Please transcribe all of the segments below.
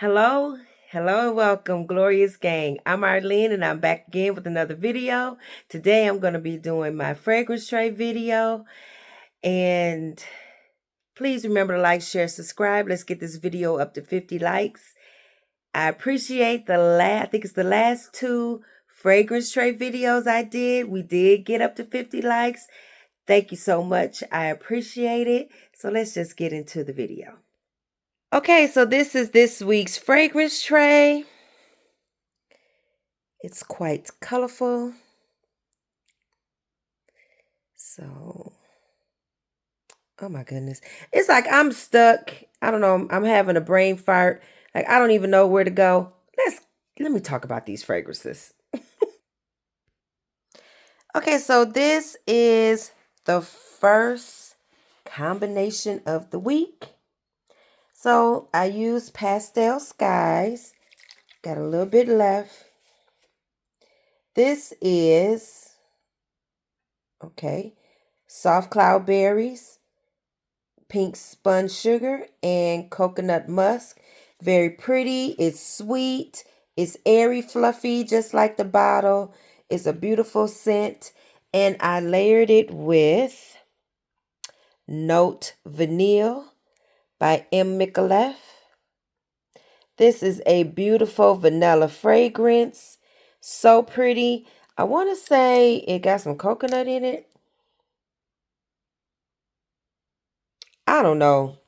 Hello, hello and welcome, Glorious Gang. I'm Arlene and I'm back again with another video. Today I'm going to be doing my fragrance tray video. And please remember to like, share, subscribe. Let's get this video up to 50 likes. I appreciate I think it's the last two fragrance tray videos I did. We did get up to 50 likes. Thank you so much. I appreciate it. So let's just get into the video. Okay, so this is this week's fragrance tray. It's quite colorful. So, oh my goodness. It's like I'm stuck. I don't know. I'm having a brain fart. Like I don't even know where to go. Let me talk about these fragrances. Okay, so this is the first combination of the week. So I used Pastel Skies. Got a little bit left. This is, okay, soft cloud berries, pink spun sugar, and coconut musk. Very pretty. It's sweet. It's airy, fluffy, just like the bottle. It's a beautiful scent. And I layered it with Note Vanille by M. Micallef. This is a beautiful vanilla fragrance. So pretty. I want to say it got some coconut in it. I don't know.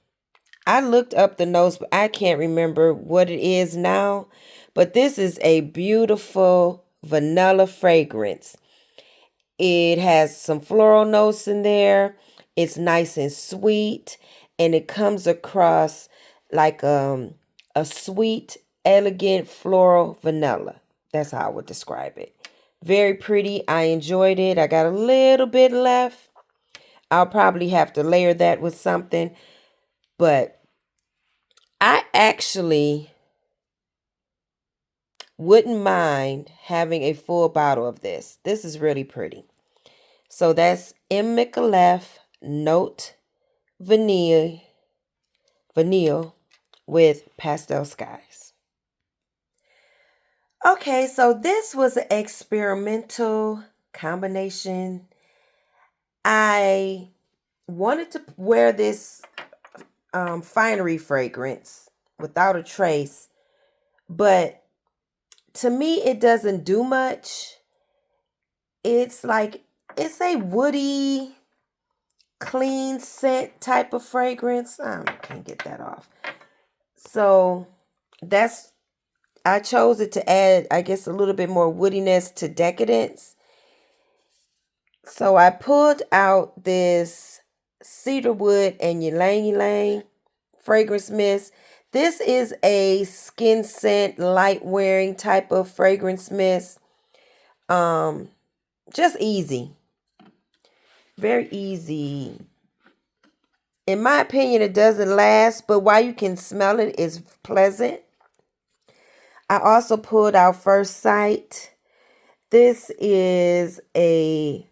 I looked up the notes, but I can't remember what it is now. But this is a beautiful vanilla fragrance. It has some floral notes in there. It's nice and sweet. And it comes across like a sweet, elegant floral vanilla. That's how I would describe it. Very pretty. I enjoyed it. I got a little bit left. I'll probably have to layer that with something. But I actually wouldn't mind having a full bottle of this. This is really pretty. So that's M. Micallef Note Vanille with Pastel Skies. Okay, so this was an experimental combination. I wanted to wear this finery fragrance without a trace, but to me it doesn't do much. It's a woody, clean scent type of fragrance. I can't get that off. So I chose it to add, I guess, a little bit more woodiness to Decadence. So I pulled out this Cedarwood and Ylang fragrance mist. This is a skin scent, light wearing type of fragrance mist. Just easy. Very easy. In my opinion, it doesn't last, but while you can smell it, it's pleasant. I also pulled out First Sight. This is a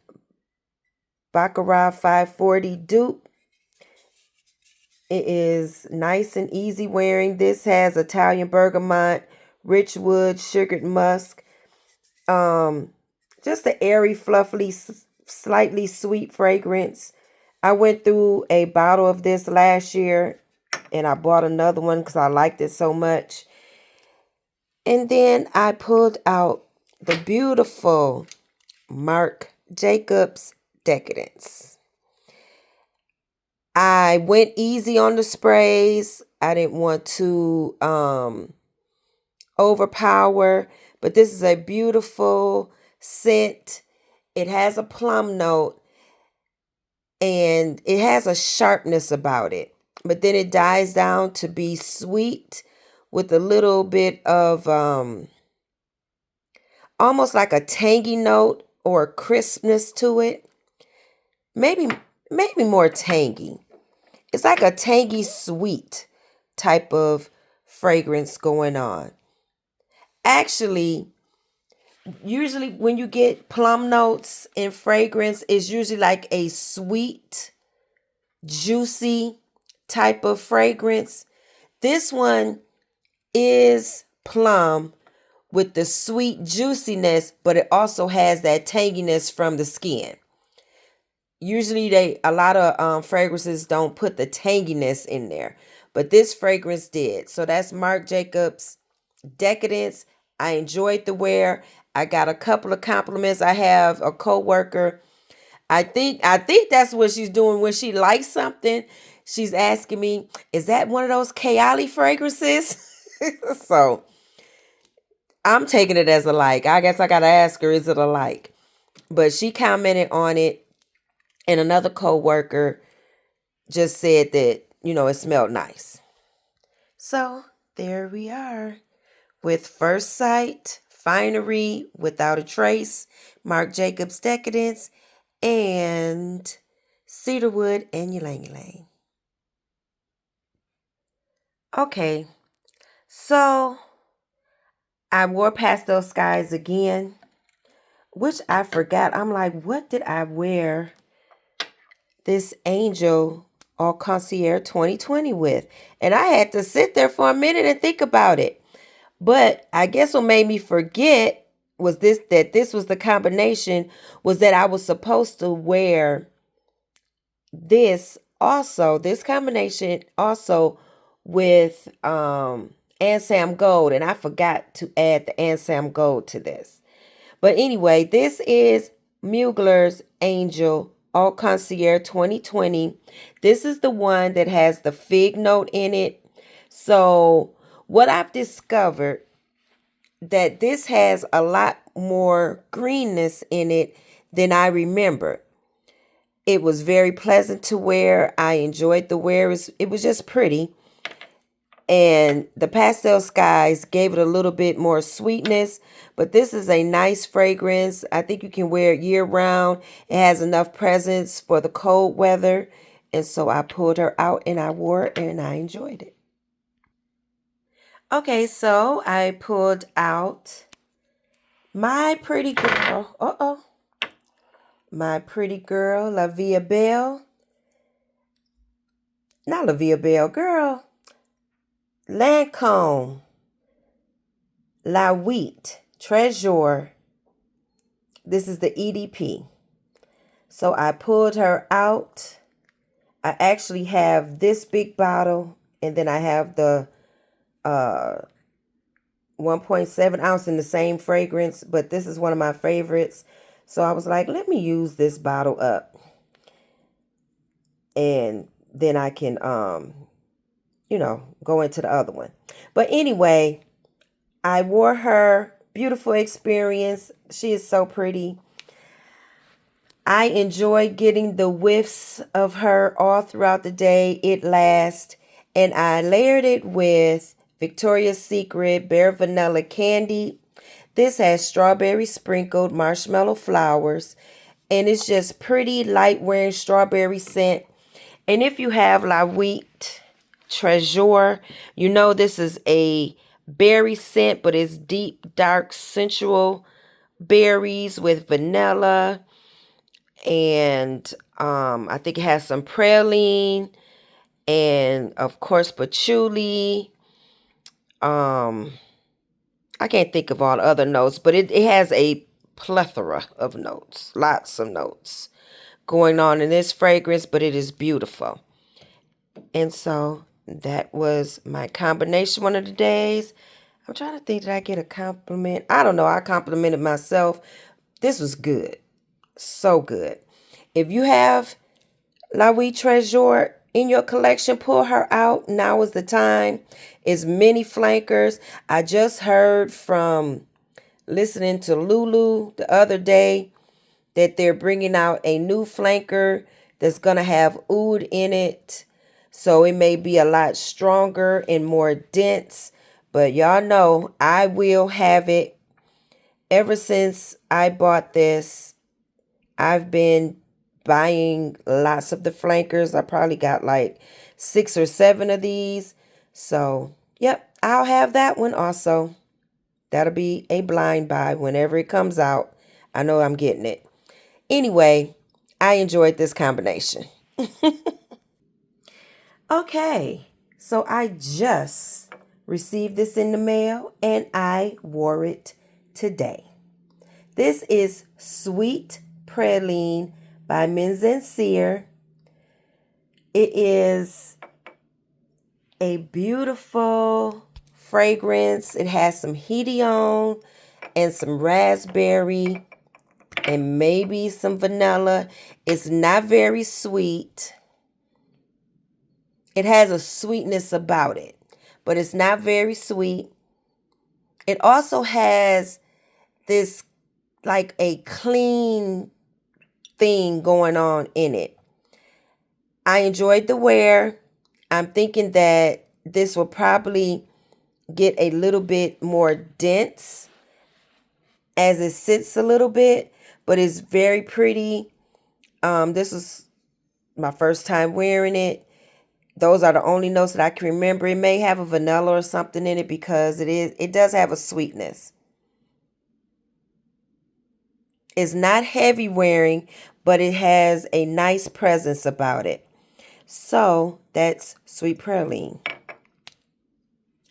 Baccarat 540 dupe. It is nice and easy wearing. This has Italian bergamot, rich wood, sugared musk. Just an airy, fluffy, slightly sweet fragrance. I went through a bottle of this last year and I bought another one because I liked it so much. And then I pulled out the beautiful Marc Jacobs Decadence. I went easy on the sprays. I didn't want to overpower, but this is a beautiful scent. It has a plum note and it has a sharpness about it, but then it dies down to be sweet with a little bit of almost like a tangy note or a crispness to it. Maybe more tangy. It's like a tangy sweet type of fragrance going on. Actually, usually when you get plum notes in fragrance, it's usually like a sweet, juicy type of fragrance. This one is plum with the sweet juiciness, but it also has that tanginess from the skin. Usually a lot of fragrances don't put the tanginess in there, but this fragrance did. So that's Marc Jacobs Decadence. I enjoyed the wear. I got a couple of compliments. I have a coworker. I think that's what she's doing when she likes something. She's asking me, "Is that one of those Kayali fragrances?" So I'm taking it as a like. I guess I gotta ask her, is it a like? But she commented on it, and another coworker just said that, it smelled nice. So there we are with First Sight, Finery, Without a Trace, Marc Jacobs Decadence, and Cedarwood and Ylang Ylang. Okay, so I wore Pastel Skies again, which I forgot. I'm like, what did I wear this Angel Eau Croisière 2020 with? And I had to sit there for a minute and think about it. But I guess what made me forget was this was the combination, was that I was supposed to wear this combination also with Ansam Gold, and I forgot to add the Ansam Gold to this. But anyway, this is Mugler's Angel Eau Croisière 2020. This is the one that has the fig note in it. So what I've discovered, that this has a lot more greenness in it than I remember. It was very pleasant to wear. I enjoyed the wear. It was just pretty. And the Pastel Skies gave it a little bit more sweetness. But this is a nice fragrance. I think you can wear it year round. It has enough presence for the cold weather. And so I pulled her out and I wore it and I enjoyed it. Okay, so I pulled out my pretty girl. My pretty girl, La Vie Belle. Not La Vie Belle, girl. Lancôme, La Nuit Trésor. This is the EDP. So I pulled her out. I actually have this big bottle, and then I have the 1.7 ounce in the same fragrance, but this is one of my favorites. So I was like, let me use this bottle up, and then I can go into the other one. But anyway, I wore her. Beautiful experience. She is so pretty. I enjoy getting the whiffs of her all throughout the day. It lasts. And I layered it with Victoria's Secret Bare Vanilla Candy. This has strawberry sprinkled marshmallow flowers. And it's just pretty light wearing strawberry scent. And if you have La Nuit Trésor, this is a berry scent, but it's deep, dark, sensual berries with vanilla, and I think it has some praline, and of course patchouli. I can't think of all the other notes, but it has a plethora of notes, lots of notes going on in this fragrance, but it is beautiful. And so that was my combination one of the days. I'm trying to think, did I get a compliment? I don't know. I complimented myself. This was good. So good. If you have La Nuit Trésor in your collection, pull her out. Now is the time. It's many flankers. I just heard from listening to Lulu the other day that they're bringing out a new flanker that's going to have oud in it. So it may be a lot stronger and more dense. But y'all know I will have it. Ever since I bought this, I've been buying lots of the flankers. I probably got like 6 or 7 of these. So, yep, I'll have that one also. That'll be a blind buy whenever it comes out. I know I'm getting it. Anyway, I enjoyed this combination. Okay, so I just received this in the mail and I wore it today. This is Sweet Praline by Sincere. It is a beautiful fragrance. It has some Hedione and some raspberry and maybe some vanilla. It's not very sweet. It has a sweetness about it, but it's not very sweet. It also has this like a clean thing going on in it. I enjoyed the wear. I'm thinking that this will probably get a little bit more dense as it sits a little bit, but it's very pretty. This was my first time wearing it. Those are the only notes that I can remember. It may have a vanilla or something in it because it does have a sweetness. It's not heavy wearing, but it has a nice presence about it. So that's Sweet Praline.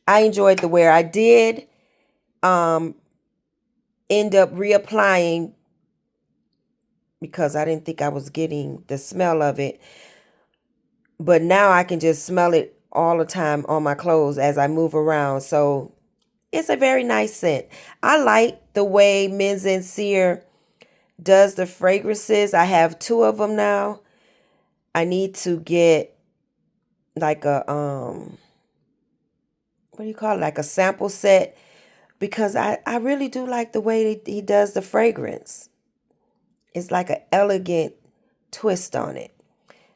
I enjoyed the wear. I did end up reapplying because I didn't think I was getting the smell of it. But now I can just smell it all the time on my clothes as I move around. So it's a very nice scent. I like the way Sincere does the fragrances. I have 2 of them now. I need to get like a what do you call it? Like a sample set, because I really do like the way he does the fragrance. It's like an elegant twist on it.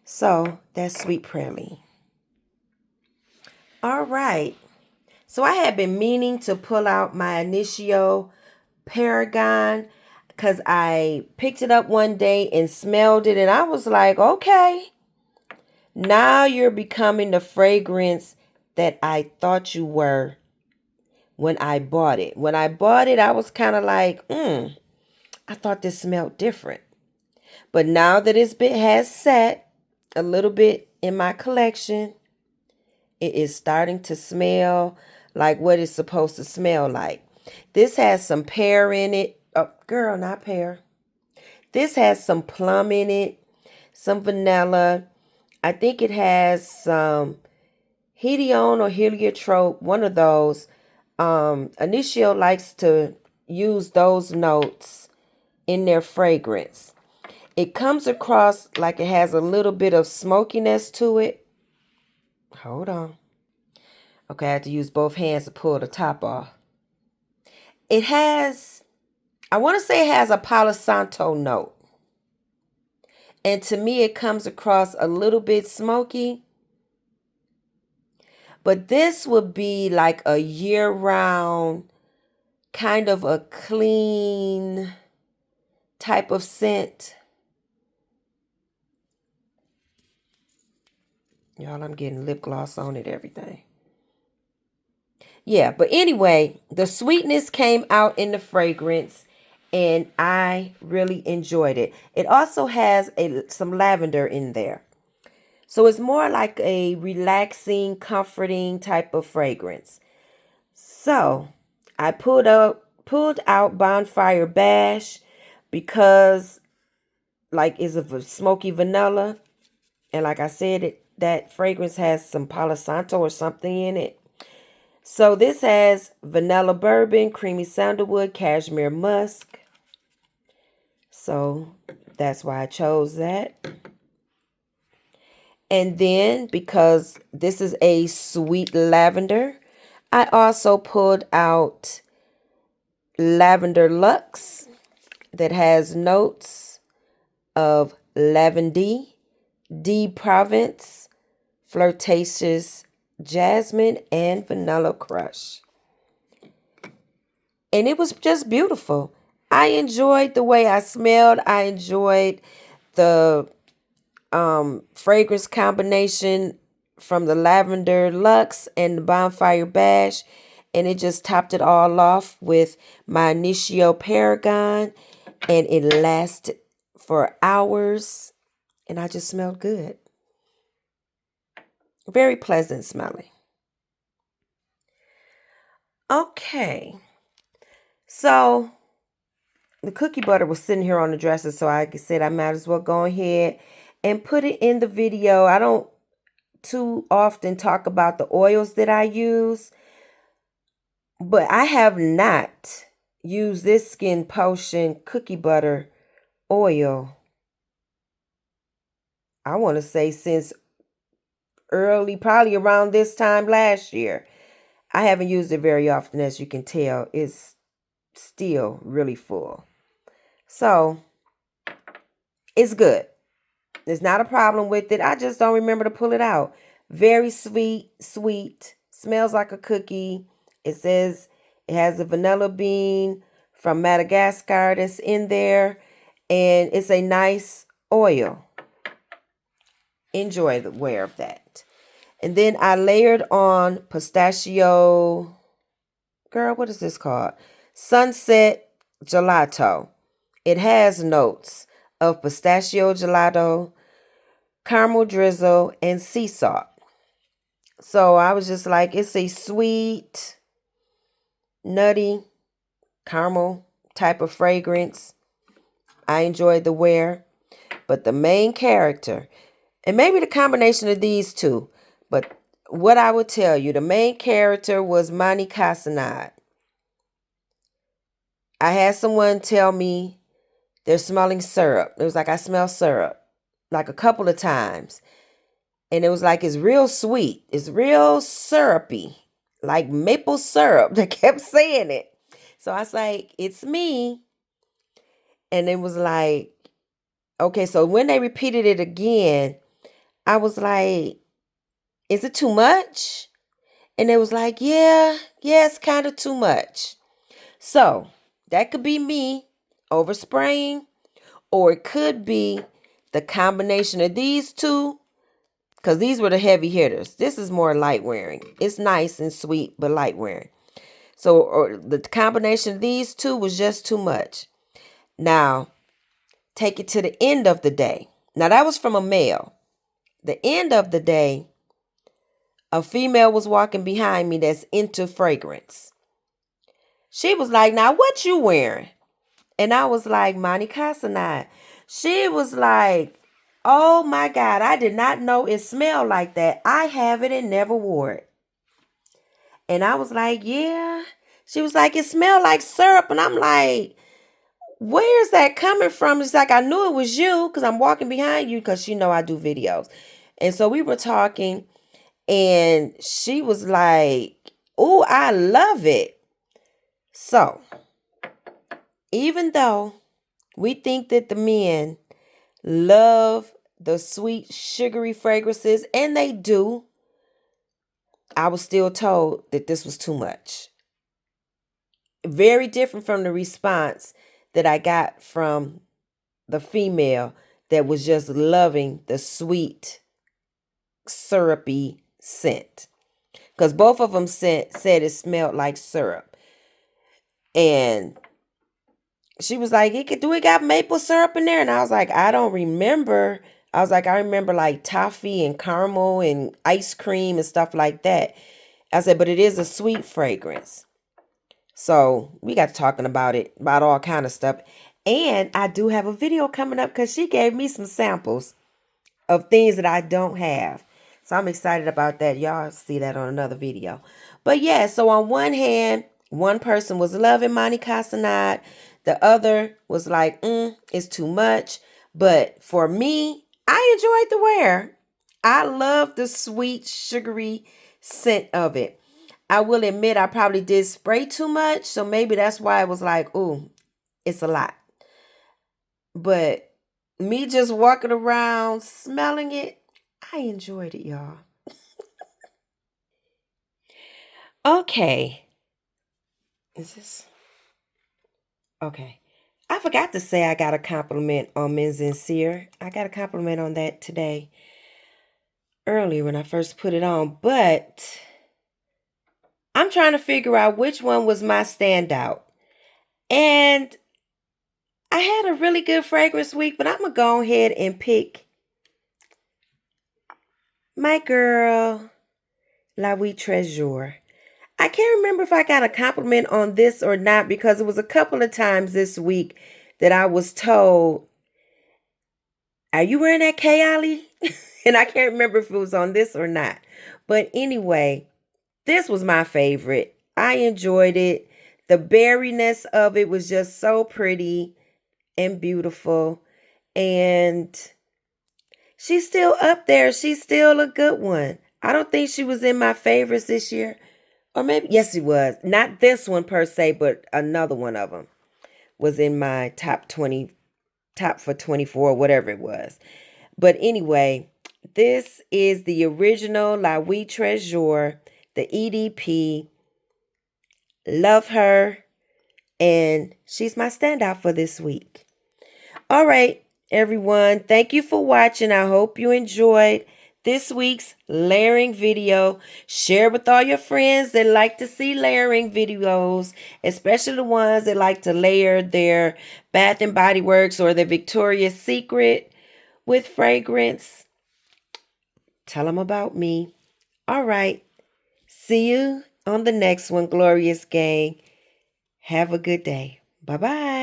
So that's Sweet Praline. All right. So I had been meaning to pull out my Initio Paragon because I picked it up one day and smelled it and I was like, okay, now you're becoming the fragrance that I thought you were when I bought it. When I bought it, I was kind of like, I thought this smelled different. But now that this bit has set a little bit in my collection, it is starting to smell like what it's supposed to smell like. This has some pear in it. Oh, girl, not pear. This has some plum in it, some vanilla. I think it has some Hedione or heliotrope, one of those. Initio likes to use those notes in their fragrance. It comes across like it has a little bit of smokiness to it. Hold on. Okay, I have to use both hands to pull the top off. It has, I want to say it has a Palo Santo note. And to me, it comes across a little bit smoky. But this would be like a year-round, kind of a clean type of scent. Y'all, I'm getting lip gloss on it, everything. Yeah, but anyway, the sweetness came out in the fragrance and I really enjoyed it. It also has some lavender in there. So it's more like a relaxing, comforting type of fragrance. So I pulled out Bonfire Bash because like it's a smoky vanilla. And like I said, that fragrance has some Palo Santo or something in it. So this has vanilla bourbon, creamy sandalwood, cashmere musk. So that's why I chose that. And then because this is a sweet lavender, I also pulled out Lavender Luxe that has notes of lavender, de Provence, flirtatious jasmine, and vanilla crush. And it was just beautiful. I enjoyed the way I smelled. I enjoyed the fragrance combination from the Lavender Luxe and the Bonfire Bash. And it just topped it all off with my Initio Paragon. And it lasted for hours. And I just smelled good. Very pleasant smelling. Okay. So the cookie butter was sitting here on the dresser, so I said I might as well go ahead and put it in the video. I don't too often talk about the oils that I use, but I have not used this Skin Potion cookie butter oil, I want to say since probably around this time last year. I haven't used it very often, as you can tell. It's still really full. So it's good. There's not a problem with it. I just don't remember to pull it out. Very sweet, sweet. Smells like a cookie. It says it has a vanilla bean from Madagascar that's in there. And it's a nice oil. Enjoy the wear of that. And then I layered on pistachio. Girl, what is this called? Sunset Gelato. It has notes of pistachio gelato, caramel drizzle, and sea salt. So I was just like, it's a sweet, nutty, caramel type of fragrance. I enjoyed the wear. But the main character, and maybe the combination of these two, but what I would tell you, the main character was Mahni Cassonade. I had someone tell me they're smelling syrup. It was like I smell syrup like a couple of times. And it was like it's real sweet. It's real syrupy, like maple syrup. They kept saying it. So I was like, it's me. And it was like, okay, so when they repeated it again, I was like, is it too much? And it was like, yeah, it's kind of too much. So that could be me overspraying, or it could be the combination of these two, because these were the heavy hitters. This is more light wearing. It's nice and sweet, but light wearing. So or the combination of these two was just too much. Now, take it to the end of the day. Now, that was from a male. The end of the day, a female was walking behind me that's into fragrance. She was like, now what you wearing? And I was like, Mahni Cassonade. She was like, oh my God, I did not know it smelled like that. I have it and never wore it. And I was like, yeah. She was like, it smelled like syrup. And I'm like, where's that coming from? It's like, I knew it was you because I'm walking behind you because she know I do videos. And so we were talking and she was like, oh, I love it. So even though we think that the men love the sweet, sugary fragrances, and they do, I was still told that this was too much. Very different from the response that I got from the female that was just loving the sweet, syrupy scent. Because both of them said it smelled like syrup. And she was like, do we got maple syrup in there? And I was like, I don't remember. I was like, I remember like toffee and caramel and ice cream and stuff like that. I said, but it is a sweet fragrance. So we got to talking about it, about all kind of stuff. And I do have a video coming up because she gave me some samples of things that I don't have. So I'm excited about that. Y'all see that on another video. But yeah, so on one hand, one person was loving Mahni Cassonade. The other was like, it's too much. But for me, I enjoyed the wear. I love the sweet, sugary scent of it. I will admit I probably did spray too much. So maybe that's why it was like, ooh, it's a lot. But me just walking around smelling it, I enjoyed it, y'all. Okay. Is this? Okay. I forgot to say I got a compliment on Men's Sincere. I got a compliment on that today. Earlier when I first put it on. But I'm trying to figure out which one was my standout. And I had a really good fragrance week, but I'm going to go ahead and pick my girl, Nuit Trésor. I can't remember if I got a compliment on this or not because it was a couple of times this week that I was told, "Are you wearing that Kayali?" And I can't remember if it was on this or not. But anyway, this was my favorite. I enjoyed it. The berryness of it was just so pretty and beautiful. And she's still up there. She's still a good one. I don't think she was in my favorites this year. Or maybe, yes, she was. Not this one per se, but another one of them was in my top 20, top for 24, whatever it was. But anyway, this is the original Nuit Trésor, the EDP. Love her. And she's my standout for this week. All right, everyone. Thank you for watching. I hope you enjoyed this week's layering video. Share with all your friends that like to see layering videos, especially the ones that like to layer their Bath and Body Works or their Victoria's Secret with fragrance. Tell them about me. All right. See you on the next one, Glorious Gang. Have a good day. Bye-bye.